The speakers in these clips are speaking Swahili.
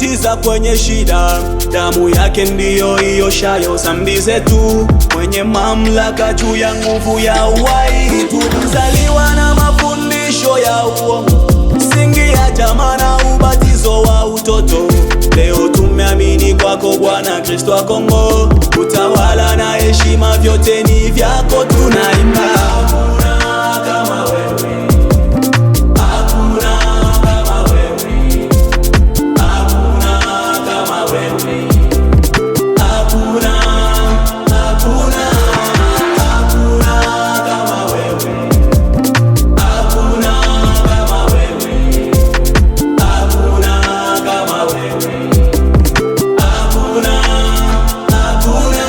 miujiza kwenye shida. Damu yake ndiyo ioshayo dhambi zetu, mwenye mamlaka juu ya nguvu ya uhai. Tulizaliwa na mafundisho ya uongo, msingi ya jamaa na ubatizo wa utoto. Leo tumeamini kwako Bwana Kristo wa Kongo, utawala na heshima vyote ni vyako. Tunaimba hakuna kama wewe, hakuna kama wewe, hakuna kama wewe, hakuna, hakuna, hakuna kama wewe, hakuna kama wewe, hakuna kama wewe, hakuna, hakuna.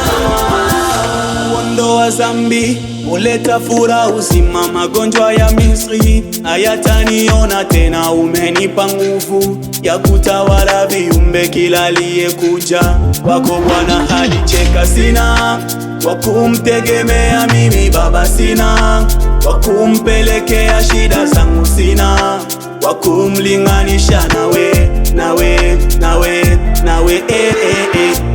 Ondoa dhambi, uleta furaha, uzima magonjwa ya Misri hayataniona tena. Umenipa nguvu ya kutawala viumbe, kila aliyekuja kwako Bwana halicheka. Sina wa kumtegemea mimi Baba, sina wa kumpelekea shida zangu, sina wa kumlinganisha nawe, nawe, nawe, nawe,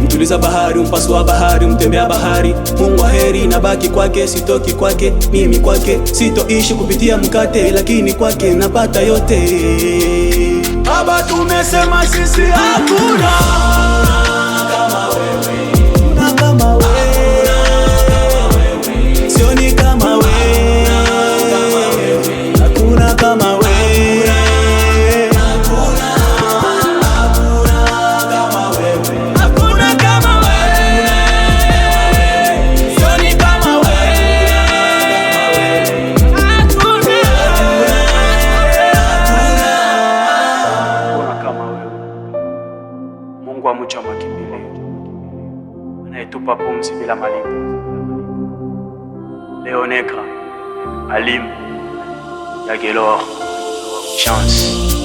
Mtuliza bahari, mpasua bahari, mtembea bahari. Mungu wa heri, nabaki kwake, sitoki kwake. Mimi kwake sitoishi kupitia mkate, lakini kwake napata yote. Baba, tumesema sisi hakuna kama wewe, hakuna kama wewe, sioni kama wewe, hakuna kama wewe. Mungu wa mcha makimbilio, anayetupa pumzi bila malipo. Leoneka Alim Yagelor Chance.